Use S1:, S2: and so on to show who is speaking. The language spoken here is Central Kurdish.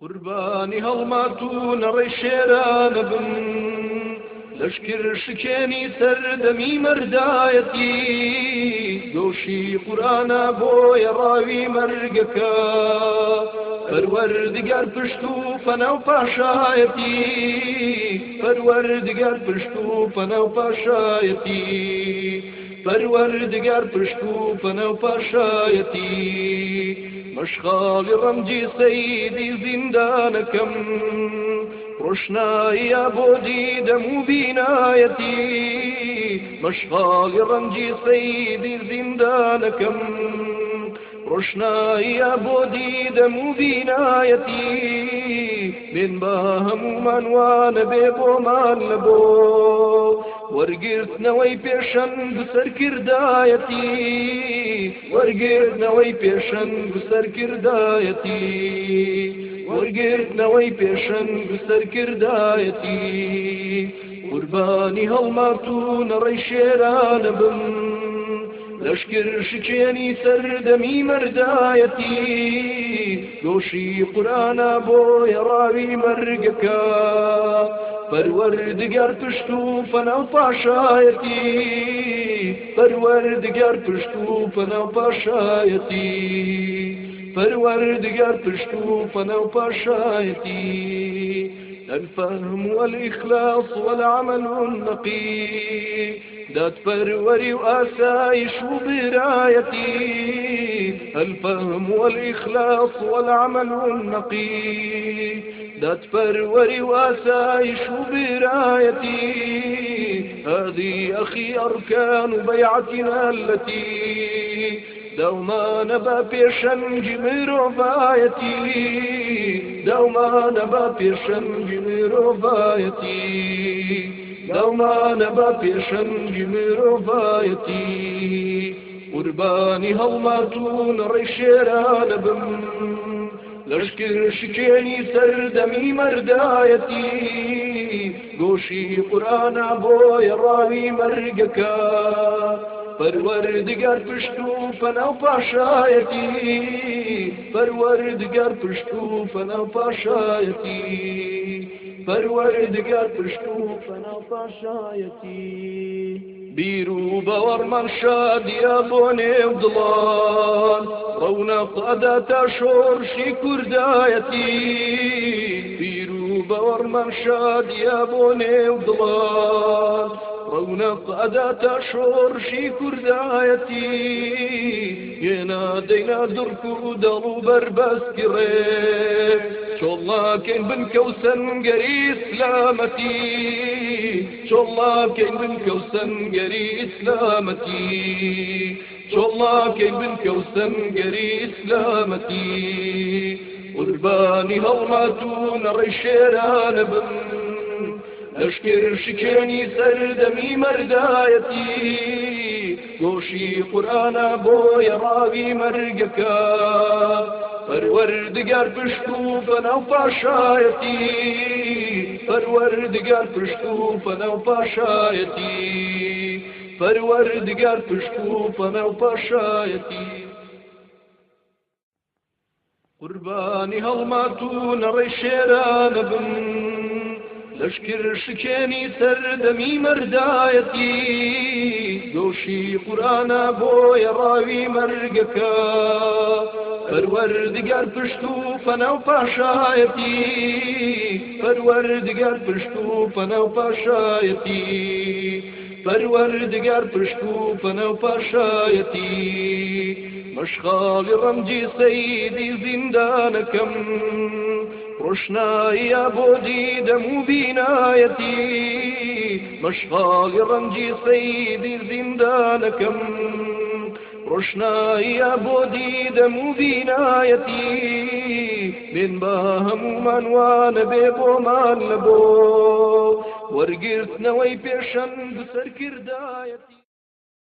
S1: قوربانی هەڵماتوو نەڕێی شێرانە بم لەشکر شکێنی سەردەمی مەردایەتی دۆشی قورئانە بۆیە ڕاوی مەرگەکە پەروەردگار پشت و فەنە و پاشایەتی پەروەردگار پشت و فەنە و پاشایەتی پەروەردگار پشت و فەنە و پاشایەتی مەشغاڵی ڕەمجی سەیدی زیندانەکەم ڕۆشناییە بۆ دیدەم و بینایەتی مەشغاڵی ڕەمجی سەیدی زیندانەکەم ڕۆشناییە بۆ دیدەم و بینایەتی بێن بە هەموومان وانە بێ بۆمان لەبۆ وەرگرتنەوەی پێشەنگ سەرکردایەتی وەرگرتنەوەی پێشەنگ سەرکردایەتی وەرگرتنەوەی پێشەنگ سەرکردایەتی قوربانی هەڵماتوو نەڕێی شێرانە بم لەشکر شکێنی سەردەمی مەردایەتی دۆشی قورئانە بۆیە ڕاوی مەرگەکە پەروەردگار پشت و فەنە و پاشایەتی پەروەردگار پشت و فەنە و پاشایەتی پەروەردگار پشت و فەنە و پاشایەتی الفهم والإخلاص والعمل النقي دات پروری و آسایش و برايتي الفهم والإخلاص والعمل النقي دات پروری و آسایش و برايتي هذه أخي أركان بيعتنا التي دوما نبا پیشنگ مروفایتی دوما نبا پیشنگ مروفایتی دوما نبا پیشنگ مروفایتی قوربانی هەڵماتوو نەڕێی شێرانە بم لەشکر شکێنی سەردەمی مەردایەتی دۆشی قورئانە بۆیە ڕاوی مەرگەکە پەروەردگار پشت و فەنە و پاشایەتی پەروەردگار پشت و فەنە و پاشایەتی پەروەردگار پشت و فەنە و پاشایەتی بیر و باوەڕمان شادیە بۆ نێو دڵان ڕەونەق ئەداتە شۆڕشی کوردایەتی بیر و باوەڕمان شادیە بۆ نێو دڵان ڕەونەق ئەداتە شۆڕشی کوردایەتی هێنا دەینا دڕک و دەڵ و بەربەستی ڕێ چۆڵاکەین بنکە و سەنگەری ئیسلامەتی چۆڵاکەین بنکە و سەنگەری ئیسلامەتی چۆڵاکەین بنکە و سەنگەری ئیسلامەتی قوربانی هەڵماتوو نەڕێی شێرانە بم لەشکر شکێنی سەردەمی مەردایەتی دۆشی قورئانە بۆیە ڕاوی مەرگەکە پەروەردگار پشت و فەنە و پاشایەتی پەروەردگار پشت و فەنە و پاشایەتی پەروەردگار پشت و فەنە و پاشایەتی قوربانی هەڵماتوو نەڕێی شێرانە بم لەشکر شکێنی سەردەمی مەردایەتی دۆشی قورئانە بۆیە ڕاوی مەرگەکە پەروەردگار پشت و فەنە و پاشایەتی پەروەردگار پشت و فەنە و پاشایەتی پەروەردگار پشت و فەنە و پاشایەتی مەشغاڵی ڕەمجی سەیدی زیندانەکەم ڕۆشناییە بۆ دیدەم و بینایەتی مەشغاڵی ڕەمجی سەیدی زیندانەکەم ڕۆشناییە بۆ دیدەم و بینایەتی بێن بە هەموومان وانە بێ بۆمان لەبۆ وەرگرتنەوەی پێشەنگ سەرکردایەتی